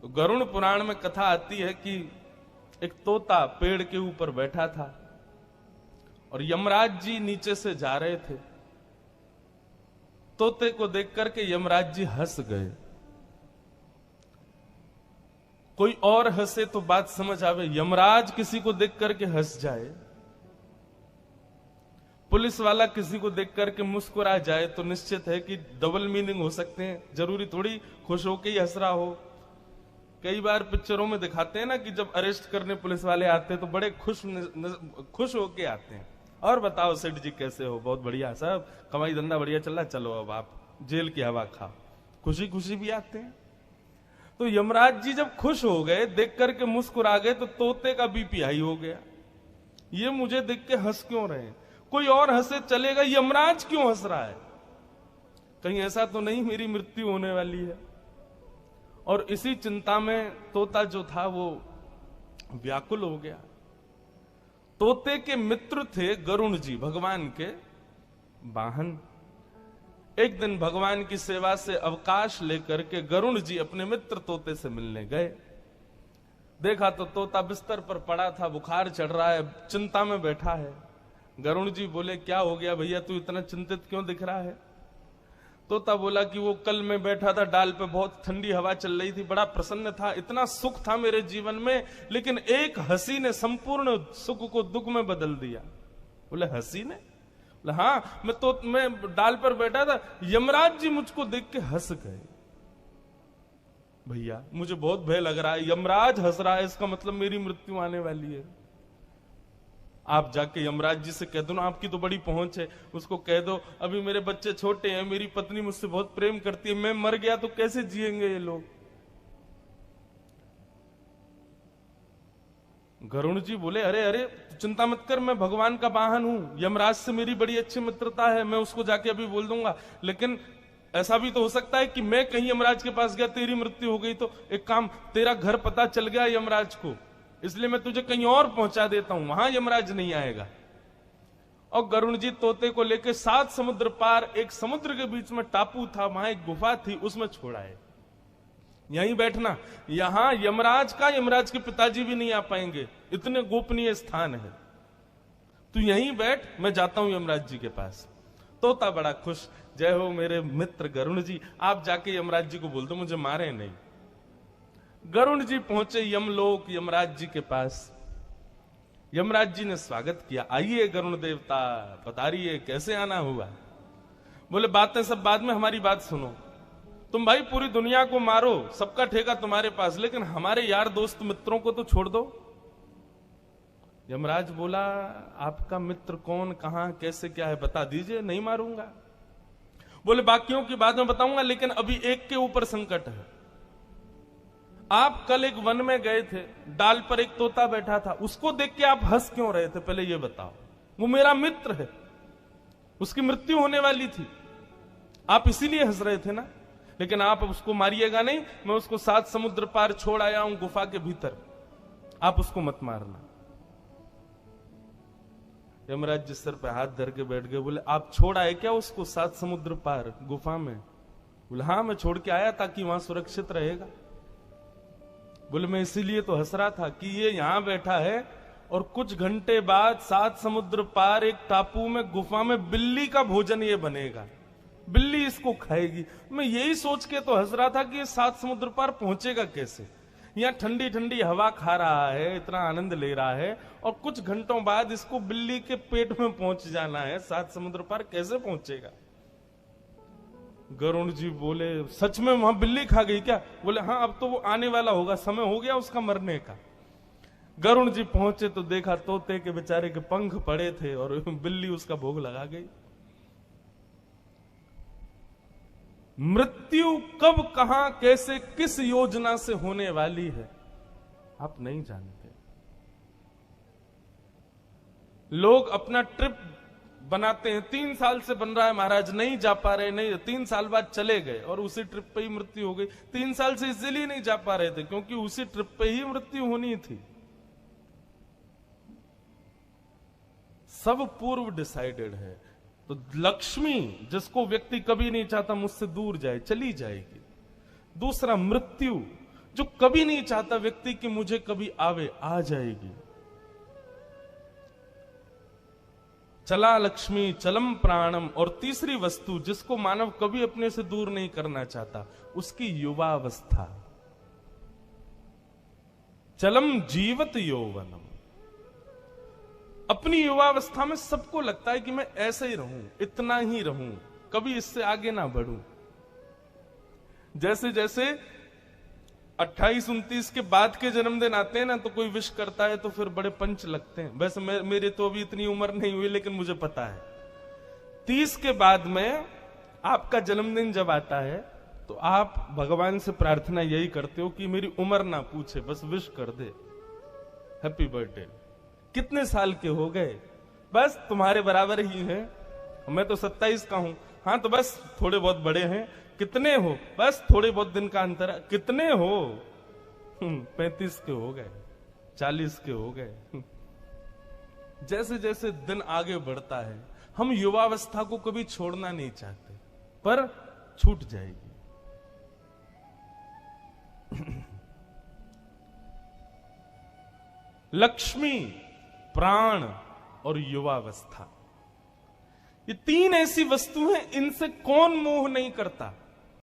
तो गरुड़ पुराण में कथा आती है कि एक तोता पेड़ के ऊपर बैठा था और यमराज जी नीचे से जा रहे थे। तोते को देख करके यमराज जी हंस गए। कोई और हंसे तो बात समझ आवे, यमराज किसी को देख करके हंस जाए, पुलिस वाला किसी को देख करके मुस्कुरा जाए, तो निश्चित है कि डबल मीनिंग हो सकते हैं। जरूरी थोड़ी खुश होके ही हंस रहा हो। कई बार पिक्चरों में दिखाते हैं ना कि जब अरेस्ट करने पुलिस वाले आते हैं तो बड़े खुश होके आते हैं। और बताओ सेठ जी कैसे हो? बहुत बढ़िया साहब, कमाई धंधा बढ़िया चल रहा, चलो अब आप जेल की हवा खाओ। खुशी खुशी भी आते हैं। तो यमराज जी जब खुश हो गए, देख करके मुस्कुरा गए, तो तोते का बीपी हाई हो गया। ये मुझे देख के हंस क्यों रहे हैं? कोई और हंसे चलेगा, यमराज क्यों हंस रहा है? कहीं ऐसा तो नहीं मेरी मृत्यु होने वाली है? और इसी चिंता में तोता जो था वो व्याकुल हो गया। तोते के मित्र थे गरुड़ जी, भगवान के वाहन। एक दिन भगवान की सेवा से अवकाश लेकर के गरुड़ जी अपने मित्र तोते से मिलने गए। देखा तो तोता बिस्तर पर पड़ा था, बुखार चढ़ रहा है, चिंता में बैठा है। गरुड़ जी बोले, क्या हो गया भैया, तू इतना चिंतित क्यों दिख रहा है? तोता बोला कि वो कल मैं बैठा था डाल पे, बहुत ठंडी हवा चल रही थी, बड़ा प्रसन्न था, इतना सुख था मेरे जीवन में, लेकिन एक हंसी ने संपूर्ण सुख को दुख में बदल दिया। बोले हंसी ने? बोले हाँ, मैं डाल पर बैठा था, यमराज जी मुझको देख के हंस गए। भैया मुझे बहुत भय लग रहा है, यमराज हंस रहा है, इसका मतलब मेरी मृत्यु आने वाली है। आप जाके यमराज जी से कह दो ना, आपकी तो बड़ी पहुंच है, उसको कह दो अभी मेरे बच्चे छोटे हैं, मेरी पत्नी मुझसे बहुत प्रेम करती है, मैं मर गया तो कैसे जिएंगे ये लोग? गरुड़ जी बोले, अरे अरे चिंता मत कर, मैं भगवान का वाहन हूं, यमराज से मेरी बड़ी अच्छी मित्रता है, मैं उसको जाके अभी बोल दूंगा। लेकिन ऐसा भी तो हो सकता है कि मैं कहीं यमराज के पास गया, तेरी मृत्यु हो गई, तो एक काम, तेरा घर पता चल गया यमराज को, इसलिए मैं तुझे कहीं और पहुंचा देता हूं, वहां यमराज नहीं आएगा। और गरुड़ जी तोते को लेकर 7 समुद्र पार, एक समुद्र के बीच में टापू था, वहां एक गुफा थी, उसमें छोड़ाए। यहीं बैठना, यहां यमराज के पिताजी भी नहीं आ पाएंगे, इतने गोपनीय स्थान है, तू यहीं बैठ, मैं जाता हूं यमराज जी के पास। तोता बड़ा खुश, जय हो मेरे मित्र गरुड़ जी, आप जाके यमराज जी को बोल दो मुझे मारे नहीं। गरुड़ जी पहुंचे यमलोक, यमराज जी के पास। यमराज जी ने स्वागत किया, आइए गरुड़ देवता, बताइए कैसे आना हुआ? बोले बातें सब बाद में, हमारी बात सुनो। तुम भाई पूरी दुनिया को मारो, सबका ठेका तुम्हारे पास, लेकिन हमारे यार दोस्त मित्रों को तो छोड़ दो। यमराज बोला, आपका मित्र कौन, कहां, कैसे, क्या है, बता दीजिए, नहीं मारूंगा। बोले बाकियों की बाद में बताऊंगा, लेकिन अभी एक के ऊपर संकट है। आप कल एक वन में गए थे, डाल पर एक तोता बैठा था, उसको देख के आप हंस क्यों रहे थे? पहले ये बताओ। वो मेरा मित्र है, उसकी मृत्यु होने वाली थी, आप इसीलिए हंस रहे थे ना? लेकिन आप उसको मारिएगा नहीं, मैं उसको 7 समुद्र पार छोड़ आया हूं गुफा के भीतर, आप उसको मत मारना। यमराज जी सर पे हाथ धर के बैठ गए। बोले आप छोड़ आए क्या उसको 7 समुद्र पार गुफा में? बोले हाँ, मैं छोड़ के आया ताकि वहां सुरक्षित रहेगा। बोले मैं इसीलिए तो हंस रहा था कि ये यहां बैठा है और कुछ घंटे बाद 7 समुद्र पार एक टापू में गुफा में बिल्ली का भोजन ये बनेगा, बिल्ली इसको खाएगी। मैं यही सोच के तो हंस रहा था कि ये 7 समुद्र पार पहुंचेगा कैसे? यहाँ ठंडी ठंडी हवा खा रहा है, इतना आनंद ले रहा है, और कुछ घंटों बाद इसको बिल्ली के पेट में पहुंच जाना है, 7 समुद्र पार कैसे पहुंचेगा? गरुड़ जी बोले सच में वहां बिल्ली खा गई क्या? बोले हाँ, अब तो वो आने वाला होगा, समय हो गया उसका मरने का। गरुड़ जी पहुंचे तो देखा तोते के बेचारे के पंख पड़े थे और बिल्ली उसका भोग लगा गई। मृत्यु कब, कहां, कैसे, किस योजना से होने वाली है आप नहीं जानते। लोग अपना ट्रिप बनाते हैं, 3 साल से बन रहा है महाराज, नहीं जा पा रहे, नहीं, 3 साल बाद चले गए और उसी ट्रिप पे ही मृत्यु हो गई। 3 साल से इसलिए नहीं जा पा रहे थे क्योंकि उसी ट्रिप पे ही मृत्यु होनी थी। सब पूर्व डिसाइडेड है। तो लक्ष्मी जिसको व्यक्ति कभी नहीं चाहता मुझसे दूर जाए, चली जाएगी। दूसरा मृत्यु, जो कभी नहीं चाहता व्यक्ति कि मुझे कभी आवे, आ जाएगी। चला लक्ष्मी चलम प्राणम, और तीसरी वस्तु जिसको मानव कभी अपने से दूर नहीं करना चाहता, उसकी युवावस्था। चलम जीवत यौवनम, अपनी युवावस्था में सबको लगता है कि मैं ऐसे ही रहूं, इतना ही रहूं, कभी इससे आगे ना बढ़ूं। जैसे जैसे 28-29 के बाद के जन्मदिन आते हैं ना, तो कोई विश करता है तो फिर बड़े पंच लगते हैं। वैसे मेरे तो अभी इतनी उम्र नहीं हुई, लेकिन मुझे पता है 30 के बाद में आपका जन्मदिन जब आता है तो आप भगवान से प्रार्थना यही करते हो कि मेरी उम्र ना पूछे, बस विश कर दे, हैप्पी बर्थडे। कितने साल के हो गए? बस तुम्हारे बराबर ही है, मैं तो 27 का हूं। हाँ तो बस थोड़े बहुत बड़े हैं। कितने हो? बस थोड़े बहुत दिन का अंतर है। कितने हो? 35 के हो गए, 40 के हो गए। जैसे जैसे दिन आगे बढ़ता है, हम युवावस्था को कभी छोड़ना नहीं चाहते, पर छूट जाएगी। लक्ष्मी, प्राण और युवावस्था, ये तीन ऐसी वस्तु हैं, इनसे कौन मोह नहीं करता।